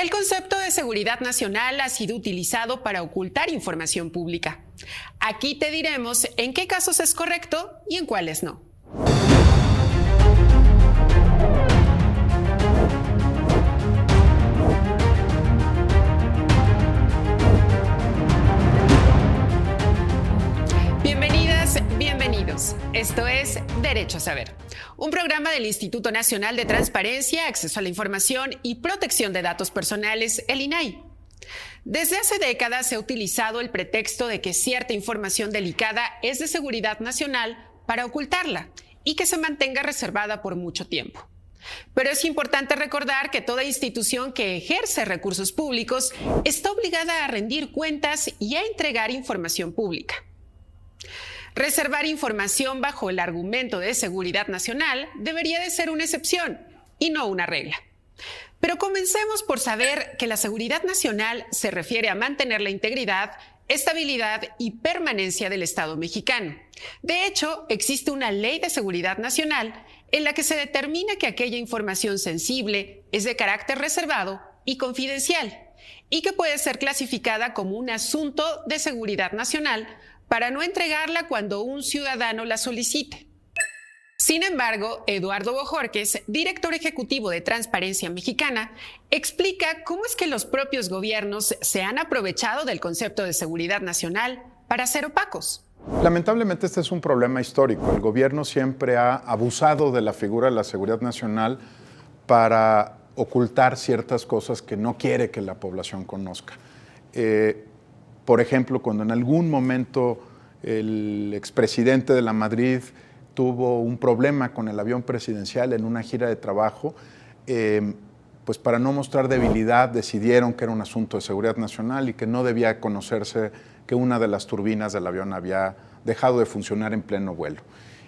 El concepto de seguridad nacional ha sido utilizado para ocultar información pública. Aquí te diremos en qué casos es correcto y en cuáles no. Bienvenidos. Esto es Derecho a Saber, un programa del Instituto Nacional de Transparencia, Acceso a la Información y Protección de Datos Personales, el INAI. Desde hace décadas se ha utilizado el pretexto de que cierta información delicada es de seguridad nacional para ocultarla y que se mantenga reservada por mucho tiempo. Pero es importante recordar que toda institución que ejerce recursos públicos está obligada a rendir cuentas y a entregar información pública. Reservar información bajo el argumento de seguridad nacional debería de ser una excepción y no una regla. Pero comencemos por saber que la seguridad nacional se refiere a mantener la integridad, estabilidad y permanencia del Estado mexicano. De hecho, existe una ley de seguridad nacional en la que se determina que aquella información sensible es de carácter reservado y confidencial y que puede ser clasificada como un asunto de seguridad nacional para no entregarla cuando un ciudadano la solicite. Sin embargo, Eduardo Bojorquez, director ejecutivo de Transparencia Mexicana, explica cómo es que los propios gobiernos se han aprovechado del concepto de seguridad nacional para ser opacos. Lamentablemente este es un problema histórico. El gobierno siempre ha abusado de la figura de la seguridad nacional para ocultar ciertas cosas que no quiere que la población conozca. Por ejemplo, cuando en algún momento el expresidente de la Madrid tuvo un problema con el avión presidencial en una gira de trabajo, pues para no mostrar debilidad decidieron que era un asunto de seguridad nacional y que no debía conocerse que una de las turbinas del avión había dejado de funcionar en pleno vuelo.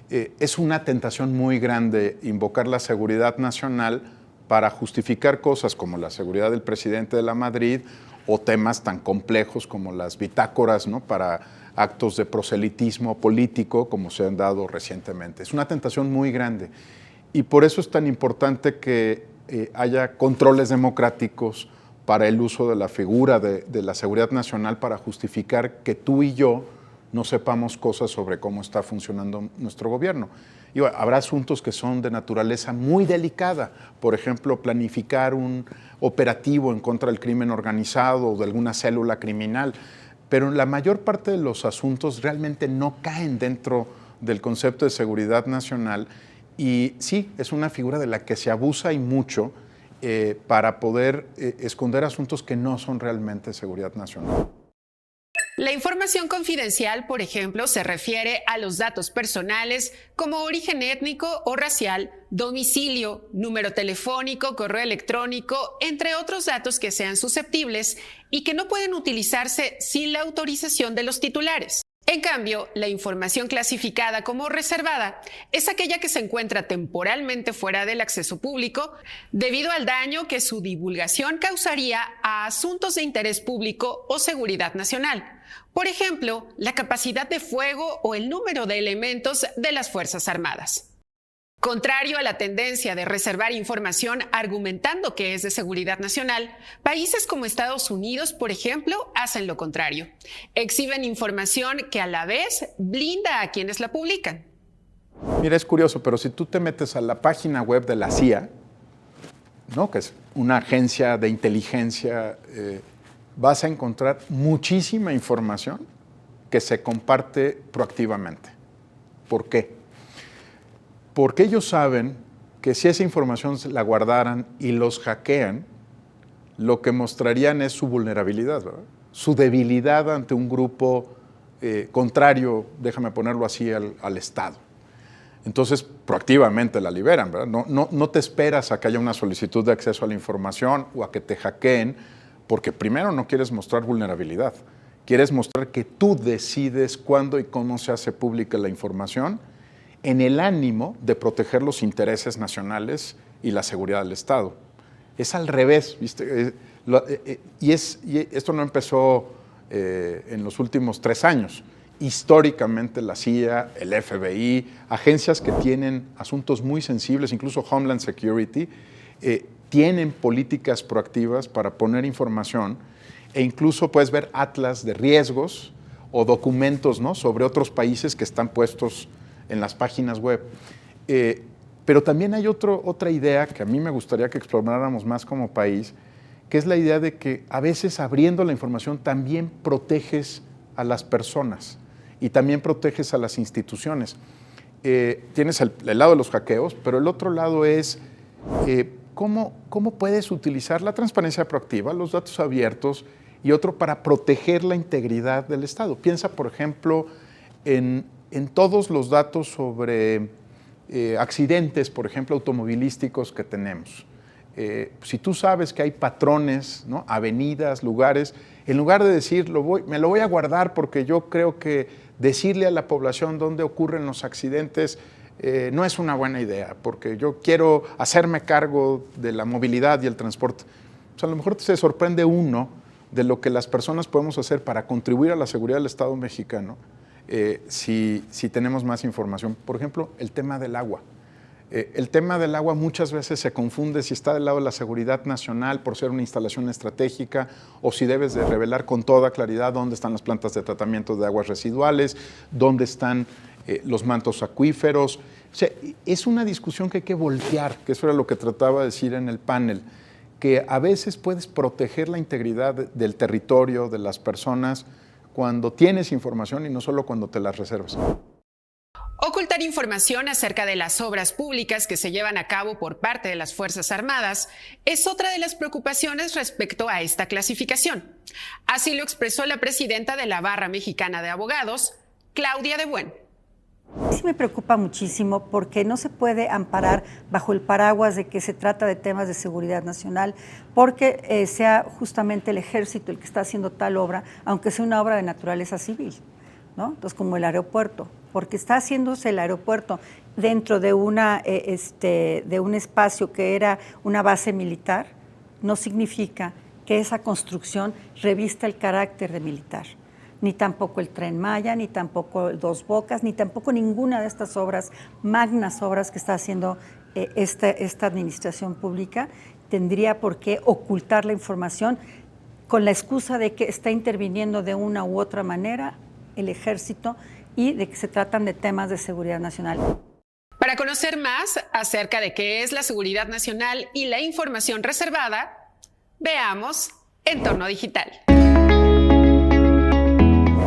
Es una tentación muy grande invocar la seguridad nacional para justificar cosas como la seguridad del presidente de la Madrid o temas tan complejos como las bitácoras, ¿no?, para actos de proselitismo político como se han dado recientemente. Es una tentación muy grande y por eso es tan importante que haya controles democráticos para el uso de la figura de la seguridad nacional para justificar que tú y yo no sepamos cosas sobre cómo está funcionando nuestro gobierno. Y habrá asuntos que son de naturaleza muy delicada, por ejemplo, planificar un operativo en contra del crimen organizado o de alguna célula criminal, pero la mayor parte de los asuntos realmente no caen dentro del concepto de seguridad nacional y sí, es una figura de la que se abusa y mucho para poder esconder asuntos que no son realmente seguridad nacional. La información confidencial, por ejemplo, se refiere a los datos personales como origen étnico o racial, domicilio, número telefónico, correo electrónico, entre otros datos que sean susceptibles y que no pueden utilizarse sin la autorización de los titulares. En cambio, la información clasificada como reservada es aquella que se encuentra temporalmente fuera del acceso público debido al daño que su divulgación causaría a asuntos de interés público o seguridad nacional. Por ejemplo, la capacidad de fuego o el número de elementos de las Fuerzas Armadas. Contrario a la tendencia de reservar información argumentando que es de seguridad nacional, países como Estados Unidos, por ejemplo, hacen lo contrario. Exhiben información que a la vez blinda a quienes la publican. Mira, es curioso, pero si tú te metes a la página web de la CIA, ¿no?, que es una agencia de inteligencia, vas a encontrar muchísima información que se comparte proactivamente. ¿Por qué? Porque ellos saben que si esa información la guardaran y los hackean, lo que mostrarían es su vulnerabilidad, ¿verdad?, su debilidad ante un grupo contrario, déjame ponerlo así, al Estado. Entonces, proactivamente la liberan, ¿verdad? No te esperas a que haya una solicitud de acceso a la información o a que te hackeen, porque primero no quieres mostrar vulnerabilidad, quieres mostrar que tú decides cuándo y cómo se hace pública la información en el ánimo de proteger los intereses nacionales y la seguridad del Estado. Es al revés, ¿viste? Y esto no empezó en los últimos 3 años. Históricamente la CIA, el FBI, agencias que tienen asuntos muy sensibles, incluso Homeland Security, tienen políticas proactivas para poner información, e incluso puedes ver atlas de riesgos o documentos, ¿no?, sobre otros países que están puestos en las páginas web. Pero también hay otra idea que a mí me gustaría que exploráramos más como país, que es la idea de que a veces abriendo la información también proteges a las personas y también proteges a las instituciones. Tienes el lado de los hackeos, pero el otro lado es cómo puedes utilizar la transparencia proactiva, los datos abiertos y otro para proteger la integridad del Estado. Piensa, por ejemplo, en todos los datos sobre accidentes, por ejemplo, automovilísticos que tenemos. Si tú sabes que hay patrones, ¿no?, avenidas, lugares, en lugar de decir, me lo voy a guardar porque yo creo que decirle a la población dónde ocurren los accidentes no es una buena idea, porque yo quiero hacerme cargo de la movilidad y el transporte. Pues a lo mejor se sorprende uno de lo que las personas podemos hacer para contribuir a la seguridad del Estado mexicano si tenemos más información. Por ejemplo, el tema del agua. El tema del agua muchas veces se confunde si está del lado de la seguridad nacional por ser una instalación estratégica o si debes de revelar con toda claridad dónde están las plantas de tratamiento de aguas residuales, dónde están los mantos acuíferos. O sea, es una discusión que hay que voltear, que eso era lo que trataba de decir en el panel, que a veces puedes proteger la integridad del territorio, de las personas, cuando tienes información y no solo cuando te las reservas. Ocultar información acerca de las obras públicas que se llevan a cabo por parte de las Fuerzas Armadas es otra de las preocupaciones respecto a esta clasificación. Así lo expresó la presidenta de la Barra Mexicana de Abogados, Claudia de Buen. Sí me preocupa muchísimo porque no se puede amparar bajo el paraguas de que se trata de temas de seguridad nacional porque sea justamente el ejército el que está haciendo tal obra, aunque sea una obra de naturaleza civil, ¿no? Entonces, como el aeropuerto, porque está haciéndose el aeropuerto dentro de de un espacio que era una base militar, no significa que esa construcción revista el carácter de militar. Ni tampoco el Tren Maya, ni tampoco Dos Bocas, ni tampoco ninguna de estas obras, magnas obras que está haciendo esta administración pública, tendría por qué ocultar la información con la excusa de que está interviniendo de una u otra manera el ejército y de que se tratan de temas de seguridad nacional. Para conocer más acerca de qué es la seguridad nacional y la información reservada, veamos Entorno Digital.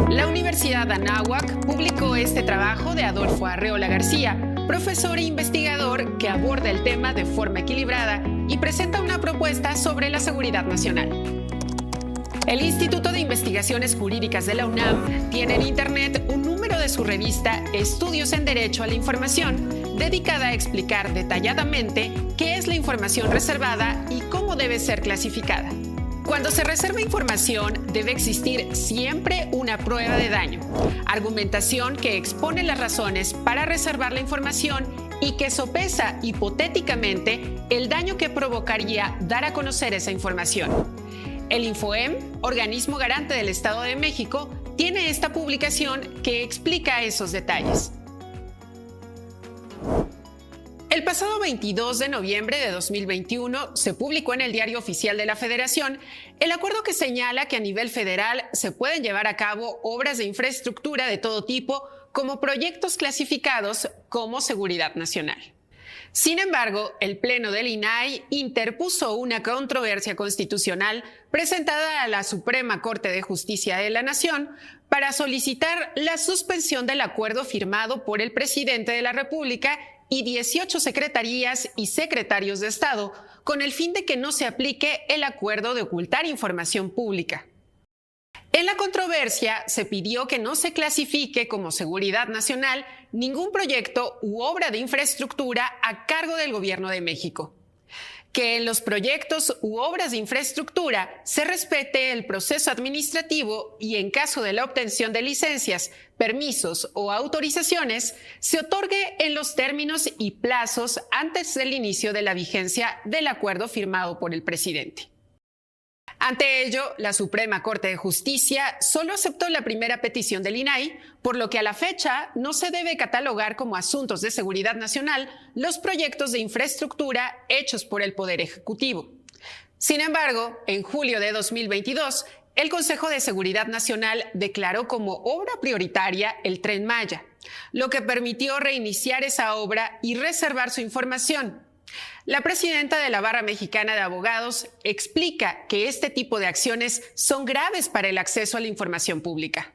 La Universidad Anáhuac publicó este trabajo de Adolfo Arreola García, profesor e investigador que aborda el tema de forma equilibrada y presenta una propuesta sobre la seguridad nacional. El Instituto de Investigaciones Jurídicas de la UNAM tiene en Internet un número de su revista Estudios en Derecho a la Información, dedicada a explicar detalladamente qué es la información reservada y cómo debe ser clasificada. Cuando se reserva información, debe existir siempre una prueba de daño, argumentación que expone las razones para reservar la información y que sopesa hipotéticamente el daño que provocaría dar a conocer esa información. El Infoem, organismo garante del Estado de México, tiene esta publicación que explica esos detalles. El pasado 22 de noviembre de 2021 se publicó en el Diario Oficial de la Federación el acuerdo que señala que a nivel federal se pueden llevar a cabo obras de infraestructura de todo tipo como proyectos clasificados como seguridad nacional. Sin embargo, el Pleno del INAI interpuso una controversia constitucional presentada a la Suprema Corte de Justicia de la Nación para solicitar la suspensión del acuerdo firmado por el presidente de la República y 18 secretarías y secretarios de Estado, con el fin de que no se aplique el acuerdo de ocultar información pública. En la controversia se pidió que no se clasifique como seguridad nacional ningún proyecto u obra de infraestructura a cargo del Gobierno de México. Que en los proyectos u obras de infraestructura se respete el proceso administrativo y en caso de la obtención de licencias, permisos o autorizaciones, se otorgue en los términos y plazos antes del inicio de la vigencia del acuerdo firmado por el presidente. Ante ello, la Suprema Corte de Justicia solo aceptó la primera petición del INAI, por lo que a la fecha no se debe catalogar como asuntos de seguridad nacional los proyectos de infraestructura hechos por el Poder Ejecutivo. Sin embargo, en julio de 2022, el Consejo de Seguridad Nacional declaró como obra prioritaria el Tren Maya, lo que permitió reiniciar esa obra y reservar su información. La presidenta de la Barra Mexicana de Abogados explica que este tipo de acciones son graves para el acceso a la información pública.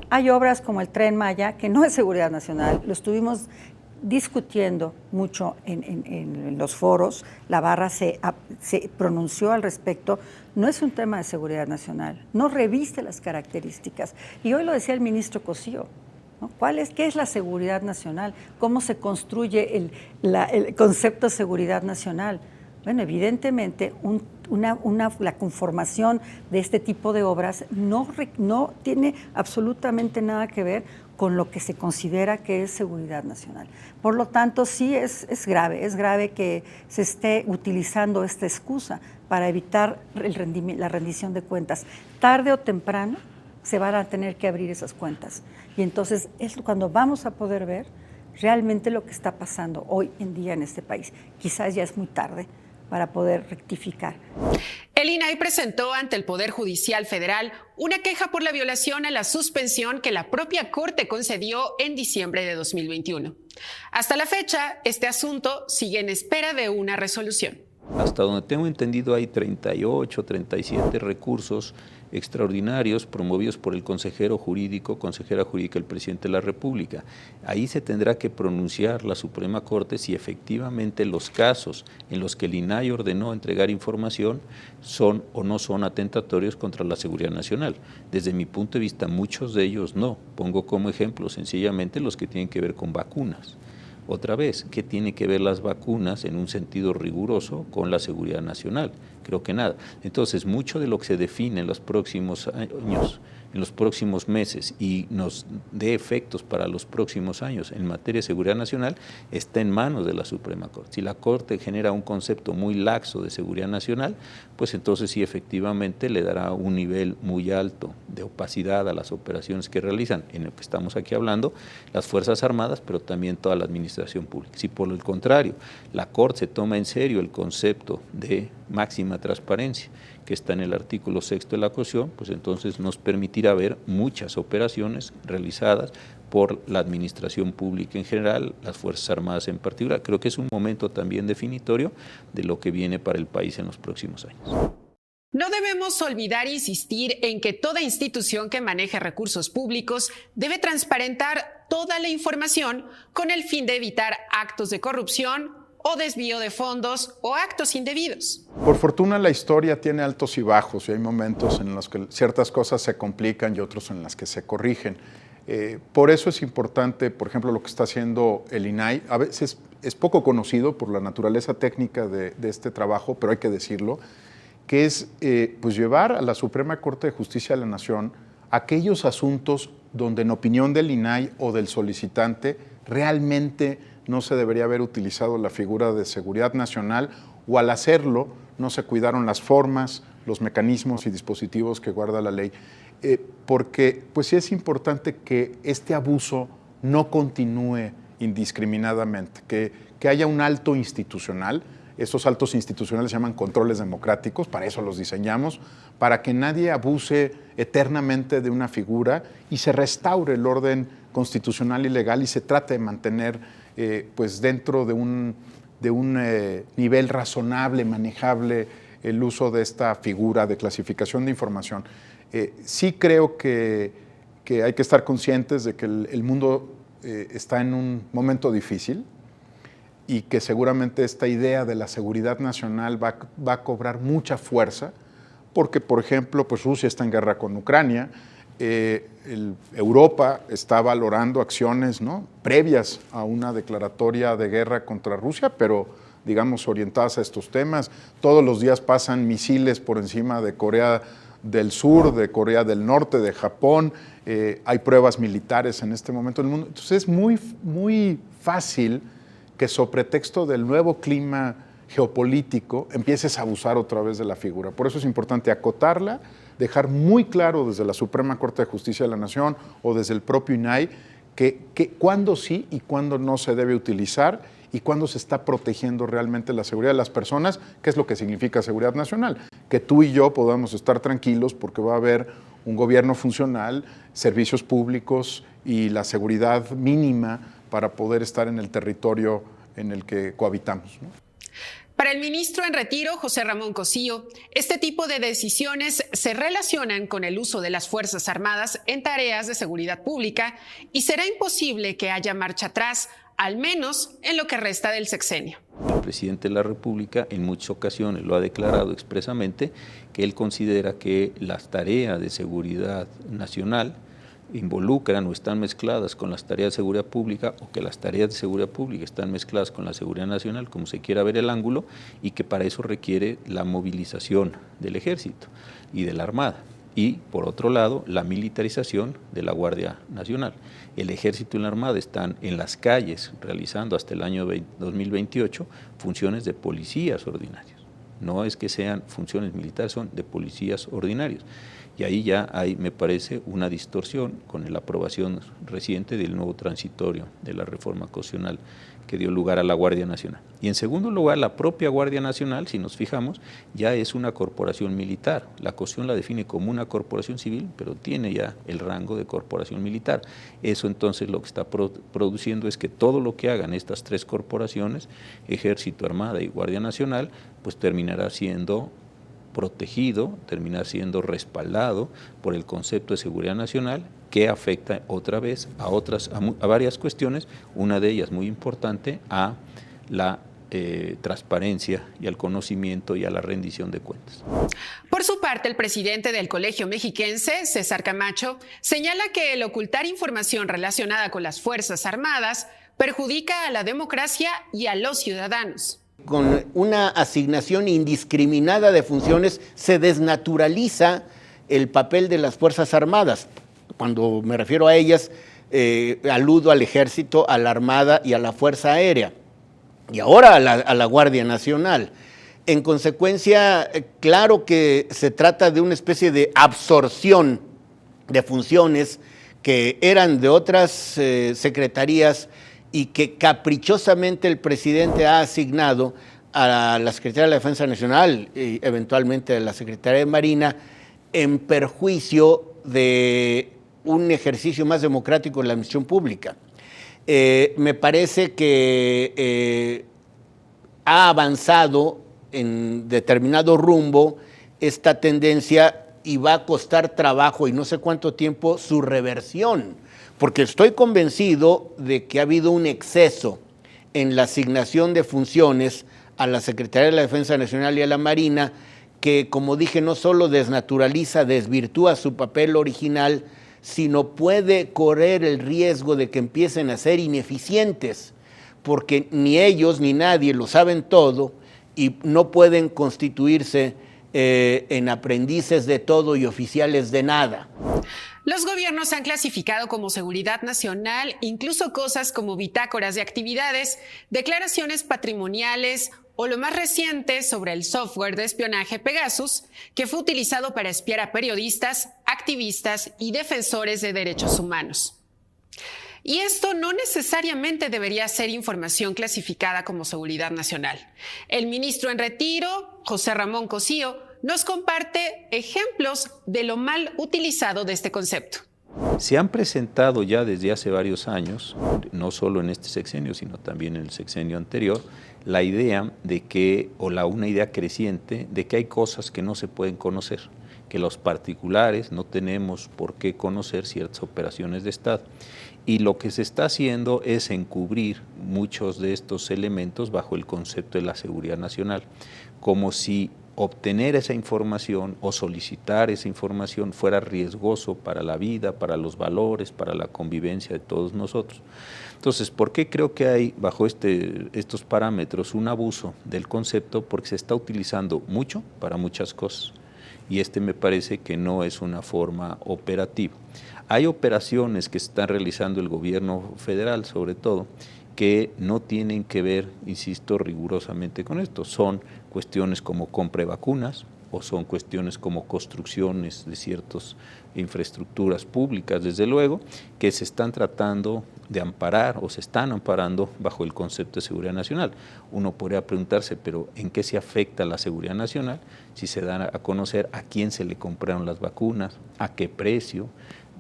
Hay obras como el Tren Maya, que no es seguridad nacional, lo estuvimos discutiendo mucho en los foros, la Barra se pronunció al respecto, no es un tema de seguridad nacional, no reviste las características. Y hoy lo decía el ministro Cosío, ¿no? ¿Qué es la seguridad nacional? ¿Cómo se construye el concepto de seguridad nacional? Bueno, evidentemente la conformación de este tipo de obras no tiene absolutamente nada que ver con lo que se considera que es seguridad nacional. Por lo tanto, sí es grave que se esté utilizando esta excusa para evitar la rendición de cuentas. Tarde o temprano se van a tener que abrir esas cuentas. Y entonces es cuando vamos a poder ver realmente lo que está pasando hoy en día en este país. Quizás ya es muy tarde para poder rectificar. El INAI presentó ante el Poder Judicial Federal una queja por la violación a la suspensión que la propia Corte concedió en diciembre de 2021. Hasta la fecha, este asunto sigue en espera de una resolución. Hasta donde tengo entendido hay 38, 37 recursos extraordinarios promovidos por el consejera jurídica del presidente de la República. Ahí se tendrá que pronunciar la Suprema Corte si efectivamente los casos en los que el INAI ordenó entregar información son o no son atentatorios contra la seguridad nacional. Desde mi punto de vista, muchos de ellos no. Pongo como ejemplo sencillamente los que tienen que ver con vacunas. Otra vez, ¿qué tiene que ver las vacunas en un sentido riguroso con la seguridad nacional? Creo que nada. Entonces, mucho de lo que se define en los próximos años, en los próximos meses y nos dé efectos para los próximos años en materia de seguridad nacional está en manos de la Suprema Corte. Si la Corte genera un concepto muy laxo de seguridad nacional, pues entonces sí efectivamente le dará un nivel muy alto de opacidad a las operaciones que realizan, en el que estamos aquí hablando, las Fuerzas Armadas, pero también toda la administración pública. Si por el contrario la Corte se toma en serio el concepto de máxima transparencia, que está en el artículo 6 de la Constitución, pues entonces nos permitirá ver muchas operaciones realizadas por la administración pública en general, las Fuerzas Armadas en particular. Creo que es un momento también definitorio de lo que viene para el país en los próximos años. No debemos olvidar e insistir en que toda institución que maneje recursos públicos debe transparentar toda la información con el fin de evitar actos de corrupción o desvío de fondos o actos indebidos. Por fortuna la historia tiene altos y bajos y hay momentos en los que ciertas cosas se complican y otros en las que se corrigen. Por eso es importante, por ejemplo, lo que está haciendo el INAI. A veces es poco conocido por la naturaleza técnica de este trabajo, pero hay que decirlo, que es pues llevar a la Suprema Corte de Justicia de la Nación aquellos asuntos donde en opinión del INAI o del solicitante realmente no se debería haber utilizado la figura de seguridad nacional o al hacerlo no se cuidaron las formas, los mecanismos y dispositivos que guarda la ley. Porque pues sí es importante que este abuso no continúe indiscriminadamente, que haya un alto institucional. Estos altos institucionales se llaman controles democráticos, para eso los diseñamos, para que nadie abuse eternamente de una figura y se restaure el orden constitucional y legal y se trate de mantener pues dentro de un nivel razonable, manejable, el uso de esta figura de clasificación de información. Sí creo que hay que estar conscientes de que el mundo está en un momento difícil y que seguramente esta idea de la seguridad nacional va a cobrar mucha fuerza porque, por ejemplo, pues Rusia está en guerra con Ucrania, Europa está valorando acciones, ¿no?, previas a una declaratoria de guerra contra Rusia, pero digamos orientadas a estos temas. Todos los días pasan misiles por encima de Corea del Sur, de Corea del Norte, de Japón. Hay pruebas militares en este momento en el mundo. Entonces es muy fácil que sobre pretexto del nuevo clima geopolítico, empieces a abusar otra vez de la figura. Por eso es importante acotarla, dejar muy claro desde la Suprema Corte de Justicia de la Nación o desde el propio INAI que cuándo sí y cuándo no se debe utilizar y cuándo se está protegiendo realmente la seguridad de las personas, que es lo que significa seguridad nacional. Que tú y yo podamos estar tranquilos porque va a haber un gobierno funcional, servicios públicos y la seguridad mínima para poder estar en el territorio en el que cohabitamos, ¿no? Para el ministro en retiro, José Ramón Cosío, este tipo de decisiones se relacionan con el uso de las Fuerzas Armadas en tareas de seguridad pública y será imposible que haya marcha atrás, al menos en lo que resta del sexenio. El presidente de la República en muchas ocasiones lo ha declarado expresamente que él considera que las tareas de seguridad nacional involucran o están mezcladas con las tareas de seguridad pública o que las tareas de seguridad pública están mezcladas con la seguridad nacional, como se quiera ver el ángulo, y que para eso requiere la movilización del Ejército y de la Armada. Y, por otro lado, la militarización de la Guardia Nacional. El Ejército y la Armada están en las calles realizando hasta el año 2028 funciones de policías ordinarios. No es que sean funciones militares, son de policías ordinarios. Y ahí ya hay, me parece, una distorsión con la aprobación reciente del nuevo transitorio de la reforma constitucional que dio lugar a la Guardia Nacional. Y en segundo lugar, la propia Guardia Nacional, si nos fijamos, ya es una corporación militar. La Constitución la define como una corporación civil, pero tiene ya el rango de corporación militar. Eso entonces lo que está produciendo es que todo lo que hagan estas tres corporaciones, Ejército, Armada y Guardia Nacional, pues terminará siendo protegido, termina siendo respaldado por el concepto de seguridad nacional, que afecta otra vez a varias cuestiones, una de ellas muy importante, a la transparencia y al conocimiento y a la rendición de cuentas. Por su parte, el presidente del Colegio Mexiquense, César Camacho, señala que el ocultar información relacionada con las Fuerzas Armadas perjudica a la democracia y a los ciudadanos. Con una asignación indiscriminada de funciones se desnaturaliza el papel de las Fuerzas Armadas. Cuando me refiero a ellas, aludo al Ejército, a la Armada y a la Fuerza Aérea, y ahora a la Guardia Nacional. En consecuencia, claro que se trata de una especie de absorción de funciones que eran de otras secretarías y que caprichosamente el presidente ha asignado a la Secretaría de la Defensa Nacional y eventualmente a la Secretaría de Marina en perjuicio de un ejercicio más democrático en la administración pública. Me parece que ha avanzado en determinado rumbo esta tendencia y va a costar trabajo y no sé cuánto tiempo su reversión, porque estoy convencido de que ha habido un exceso en la asignación de funciones a la Secretaría de la Defensa Nacional y a la Marina, que, como dije, no solo desnaturaliza, desvirtúa su papel original, sino puede correr el riesgo de que empiecen a ser ineficientes, porque ni ellos ni nadie lo saben todo y no pueden constituirse en aprendices de todo y oficiales de nada. Los gobiernos han clasificado como seguridad nacional incluso cosas como bitácoras de actividades, declaraciones patrimoniales o lo más reciente sobre el software de espionaje Pegasus, que fue utilizado para espiar a periodistas, activistas y defensores de derechos humanos. Y esto no necesariamente debería ser información clasificada como seguridad nacional. El ministro en retiro, José Ramón Cosío, nos comparte ejemplos de lo mal utilizado de este concepto. Se han presentado ya desde hace varios años, no solo en este sexenio, sino también en el sexenio anterior, la idea de que, una idea creciente, de que hay cosas que no se pueden conocer, que los particulares no tenemos por qué conocer ciertas operaciones de Estado. Y lo que se está haciendo es encubrir muchos de estos elementos bajo el concepto de la seguridad nacional, como si obtener esa información o solicitar esa información fuera riesgoso para la vida, para los valores, para la convivencia de todos nosotros. Entonces, ¿por qué creo que hay bajo estos parámetros un abuso del concepto? Porque se está utilizando mucho para muchas cosas y me parece que no es una forma operativa. Hay operaciones que se están realizando el gobierno federal, sobre todo, que no tienen que ver, insisto, rigurosamente con esto. Son cuestiones como compra de vacunas, o son cuestiones como construcciones de ciertas infraestructuras públicas, desde luego, que se están tratando de amparar o se están amparando bajo el concepto de seguridad nacional. Uno podría preguntarse, pero ¿en qué se afecta la seguridad nacional si se dan a conocer a quién se le compraron las vacunas, a qué precio,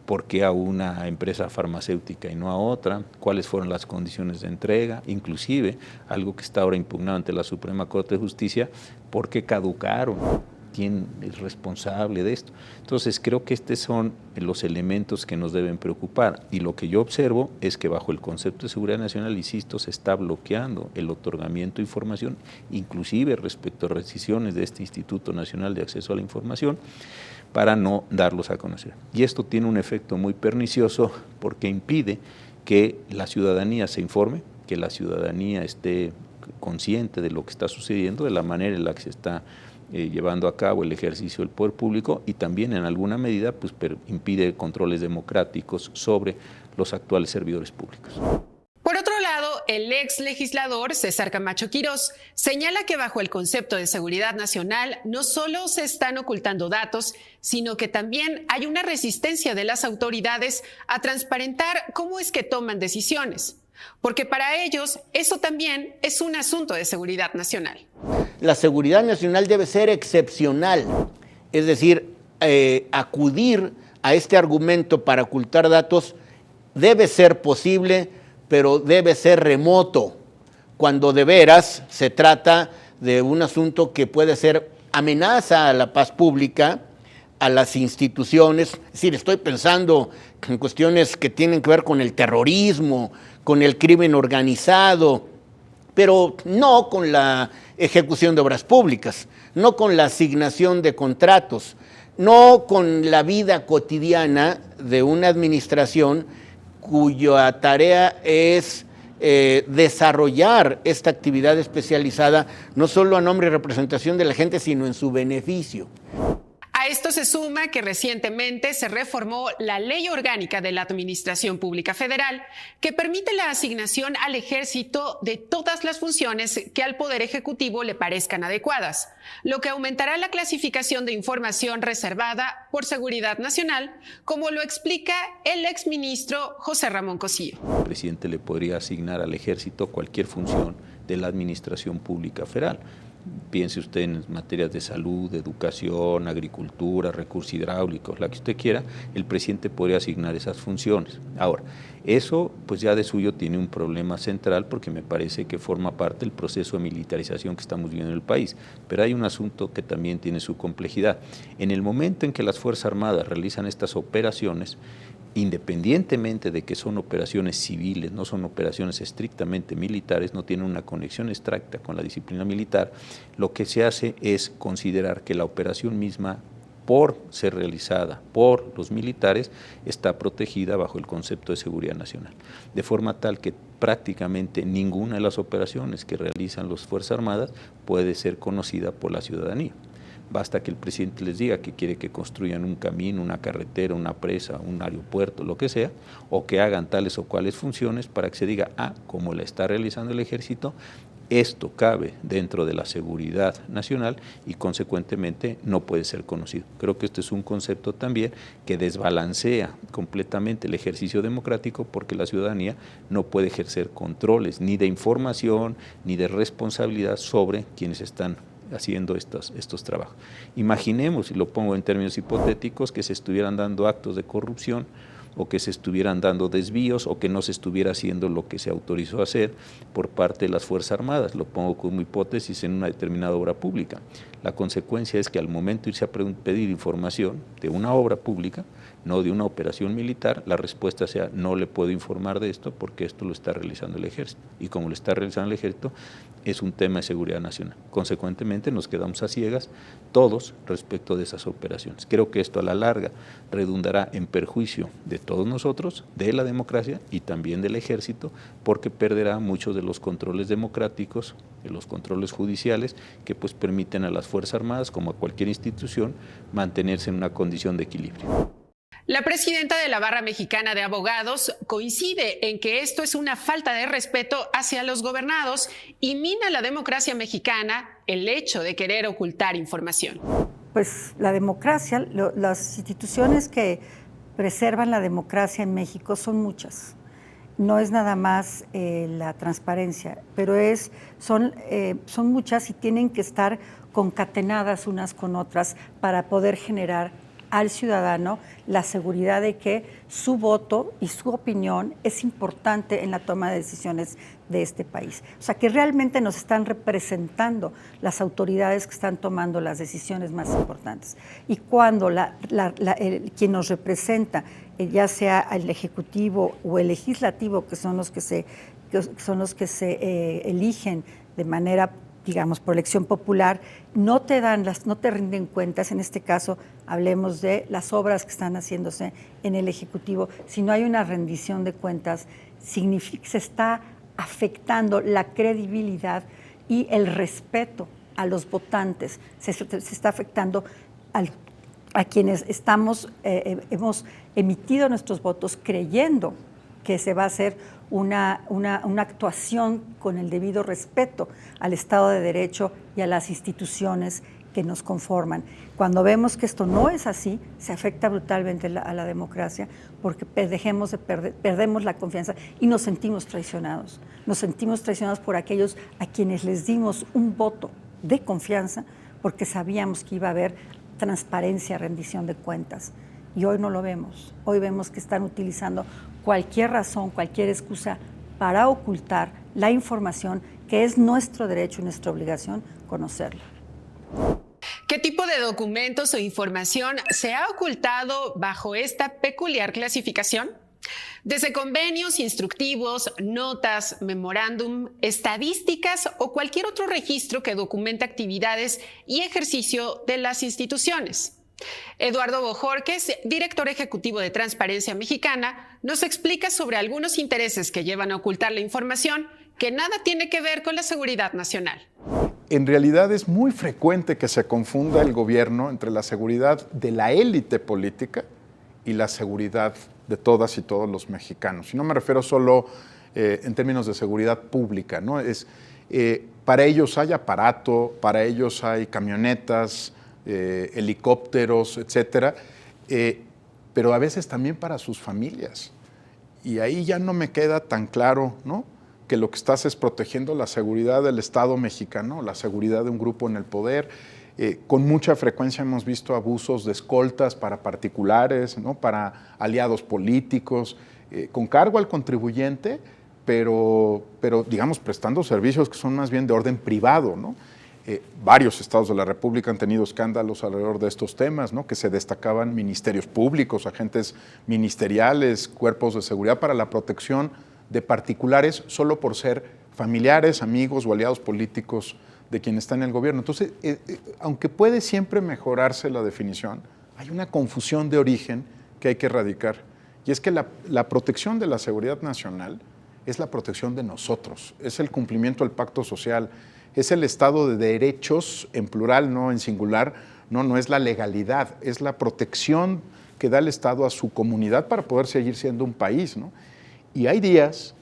por qué a una empresa farmacéutica y no a otra, cuáles fueron las condiciones de entrega, inclusive algo que está ahora impugnado ante la Suprema Corte de Justicia, por qué caducaron? ¿Quién es responsable de esto? Entonces creo que estos son los elementos que nos deben preocupar, y lo que yo observo es que bajo el concepto de seguridad nacional, insisto, se está bloqueando el otorgamiento de información, inclusive respecto a decisiones de este Instituto Nacional de Acceso a la Información, para no darlos a conocer. Y esto tiene un efecto muy pernicioso porque impide que la ciudadanía se informe, que la ciudadanía esté consciente de lo que está sucediendo, de la manera en la que se está llevando a cabo el ejercicio del poder público, y también en alguna medida pues, impide controles democráticos sobre los actuales servidores públicos. Por otro lado, el ex legislador César Camacho Quirós señala que bajo el concepto de seguridad nacional no solo se están ocultando datos, sino que también hay una resistencia de las autoridades a transparentar cómo es que toman decisiones, porque para ellos eso también es un asunto de seguridad nacional. La seguridad nacional debe ser excepcional, es decir, acudir a este argumento para ocultar datos debe ser posible, pero debe ser remoto, cuando de veras se trata de un asunto que puede ser amenaza a la paz pública, a las instituciones. Es decir, estoy pensando en cuestiones que tienen que ver con el terrorismo, con el crimen organizado, pero no con la ejecución de obras públicas, no con la asignación de contratos, no con la vida cotidiana de una administración cuya tarea es desarrollar esta actividad especializada, no solo a nombre y representación de la gente, sino en su beneficio. A esto se suma que recientemente se reformó la Ley Orgánica de la Administración Pública Federal, que permite la asignación al Ejército de todas las funciones que al Poder Ejecutivo le parezcan adecuadas, lo que aumentará la clasificación de información reservada por seguridad nacional, como lo explica el exministro José Ramón Cosío. El presidente le podría asignar al Ejército cualquier función de la Administración Pública Federal. Piense usted en materias de salud, educación, agricultura, recursos hidráulicos, la que usted quiera, el presidente podría asignar esas funciones. Ahora, eso pues ya de suyo tiene un problema central porque me parece que forma parte del proceso de militarización que estamos viviendo en el país, pero hay un asunto que también tiene su complejidad. En el momento en que las Fuerzas Armadas realizan estas operaciones, independientemente de que son operaciones civiles, no son operaciones estrictamente militares, no tienen una conexión exacta con la disciplina militar, lo que se hace es considerar que la operación misma, por ser realizada por los militares, está protegida bajo el concepto de seguridad nacional. De forma tal que prácticamente ninguna de las operaciones que realizan las Fuerzas Armadas puede ser conocida por la ciudadanía. Basta que el presidente les diga que quiere que construyan un camino, una carretera, una presa, un aeropuerto, lo que sea, o que hagan tales o cuales funciones para que se diga, como la está realizando el Ejército, esto cabe dentro de la seguridad nacional y consecuentemente no puede ser conocido. Creo que este es un concepto también que desbalancea completamente el ejercicio democrático porque la ciudadanía no puede ejercer controles ni de información ni de responsabilidad sobre quienes están haciendo estos trabajos. Imaginemos, y lo pongo en términos hipotéticos, que se estuvieran dando actos de corrupción o que se estuvieran dando desvíos o que no se estuviera haciendo lo que se autorizó a hacer por parte de las Fuerzas Armadas. Lo pongo como hipótesis en una determinada obra pública. La consecuencia es que al momento de irse a pedir información de una obra pública, no de una operación militar, la respuesta sea no le puedo informar de esto porque esto lo está realizando el Ejército. Y como lo está realizando el Ejército, es un tema de seguridad nacional. Consecuentemente nos quedamos a ciegas todos respecto de esas operaciones. Creo que esto a la larga redundará en perjuicio de todos nosotros, de la democracia y también del Ejército, porque perderá muchos de los controles democráticos, de los controles judiciales que pues permiten a las Fuerzas Armadas, como a cualquier institución, mantenerse en una condición de equilibrio. La presidenta de la Barra Mexicana de Abogados coincide en que esto es una falta de respeto hacia los gobernados y mina la democracia mexicana el hecho de querer ocultar información. Pues la democracia, las instituciones que preservan la democracia en México son muchas. No es nada más la transparencia, pero son muchas y tienen que estar concatenadas unas con otras para poder generar al ciudadano la seguridad de que su voto y su opinión es importante en la toma de decisiones de este país. O sea, que realmente nos están representando las autoridades que están tomando las decisiones más importantes. Y cuando quien nos representa, ya sea el Ejecutivo o el Legislativo, que son los que se eligen de manera, digamos, por elección popular, no te rinden cuentas. En este caso, hablemos de las obras que están haciéndose en el Ejecutivo. Si no hay una rendición de cuentas, significa que se está afectando la credibilidad y el respeto a los votantes. Se está afectando a quienes hemos emitido nuestros votos creyendo que se va a hacer una actuación con el debido respeto al Estado de Derecho y a las instituciones que nos conforman. Cuando vemos que esto no es así, se afecta brutalmente a la democracia, porque perdemos la confianza y nos sentimos traicionados. Nos sentimos traicionados por aquellos a quienes les dimos un voto de confianza, porque sabíamos que iba a haber transparencia, rendición de cuentas. Y hoy no lo vemos. Hoy vemos que están utilizando cualquier razón, cualquier excusa para ocultar la información que es nuestro derecho y nuestra obligación conocerla. ¿Qué tipo de documentos o información se ha ocultado bajo esta peculiar clasificación? Desde convenios, instructivos, notas, memorándum, estadísticas o cualquier otro registro que documente actividades y ejercicio de las instituciones. Eduardo Bojorquez, director ejecutivo de Transparencia Mexicana, nos explica sobre algunos intereses que llevan a ocultar la información que nada tiene que ver con la seguridad nacional. En realidad es muy frecuente que se confunda el gobierno entre la seguridad de la élite política y la seguridad de todas y todos los mexicanos. Y no me refiero solo en términos de seguridad pública, ¿no? Para ellos hay aparato, para ellos hay camionetas, helicópteros, etcétera, pero a veces también para sus familias. Y ahí ya no me queda tan claro, ¿no?, que lo que estás es protegiendo la seguridad del Estado mexicano, la seguridad de un grupo en el poder. Con mucha frecuencia hemos visto abusos de escoltas para particulares, ¿no?, para aliados políticos, con cargo al contribuyente, pero digamos prestando servicios que son más bien de orden privado, ¿no? Varios estados de la República han tenido escándalos alrededor de estos temas, ¿no?, que se destacaban ministerios públicos, agentes ministeriales, cuerpos de seguridad para la protección de particulares solo por ser familiares, amigos o aliados políticos de quien está en el gobierno. Entonces, aunque puede siempre mejorarse la definición, hay una confusión de origen que hay que erradicar. Y es que la protección de la seguridad nacional es la protección de nosotros, es el cumplimiento del pacto social, es el Estado de derechos en plural, no en singular, no es la legalidad, es la protección que da el Estado a su comunidad para poder seguir siendo un país, ¿no? Y hay días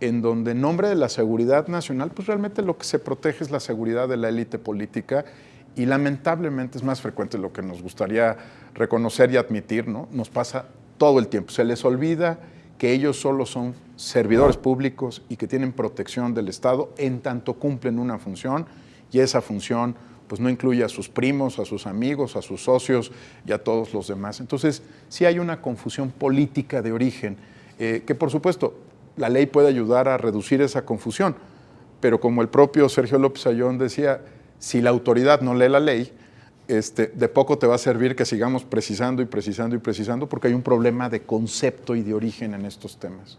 en donde en nombre de la seguridad nacional, pues realmente lo que se protege es la seguridad de la élite política y lamentablemente es más frecuente de lo que nos gustaría reconocer y admitir, ¿no? Nos pasa todo el tiempo. Se les olvida que ellos solo son servidores públicos y que tienen protección del Estado en tanto cumplen una función, y esa función pues no incluye a sus primos, a sus amigos, a sus socios y a todos los demás. Entonces sí hay una confusión política de origen, que por supuesto la ley puede ayudar a reducir esa confusión, pero como el propio Sergio López Ayllón decía, si la autoridad no lee la ley, de poco te va a servir que sigamos precisando y precisando y precisando, porque hay un problema de concepto y de origen en estos temas.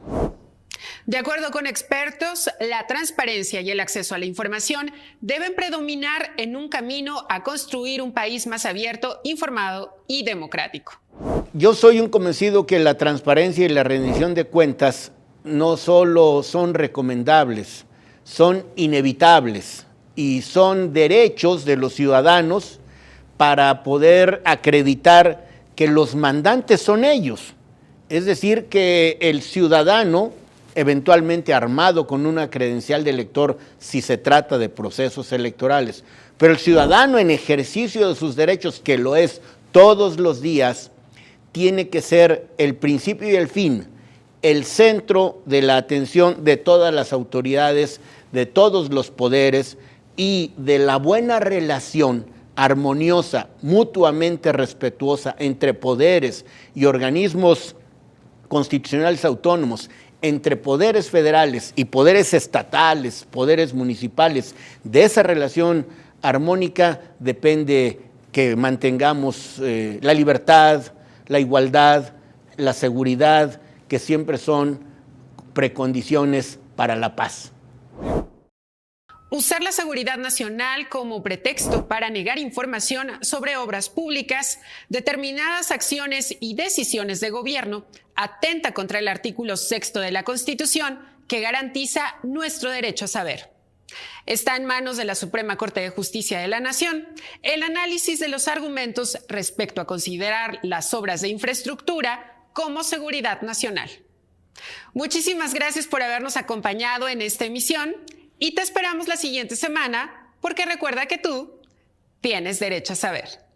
De acuerdo con expertos, la transparencia y el acceso a la información deben predominar en un camino a construir un país más abierto, informado y democrático. Yo soy un convencido que la transparencia y la rendición de cuentas no solo son recomendables, son inevitables y son derechos de los ciudadanos para poder acreditar que los mandantes son ellos. Es decir, que el ciudadano, eventualmente armado con una credencial de elector si se trata de procesos electorales, pero el ciudadano en ejercicio de sus derechos, que lo es todos los días, tiene que ser el principio y el fin, el centro de la atención de todas las autoridades, de todos los poderes y de la buena relación armoniosa, mutuamente respetuosa entre poderes y organismos constitucionales autónomos, entre poderes federales y poderes estatales, poderes municipales. De esa relación armónica depende que mantengamos la libertad, la igualdad, la seguridad, que siempre son precondiciones para la paz. Usar la seguridad nacional como pretexto para negar información sobre obras públicas, determinadas acciones y decisiones de gobierno atenta contra el artículo 6 de la Constitución, que garantiza nuestro derecho a saber. Está en manos de la Suprema Corte de Justicia de la Nación el análisis de los argumentos respecto a considerar las obras de infraestructura como seguridad nacional. Muchísimas gracias por habernos acompañado en esta emisión y te esperamos la siguiente semana, porque recuerda que tú tienes derecho a saber.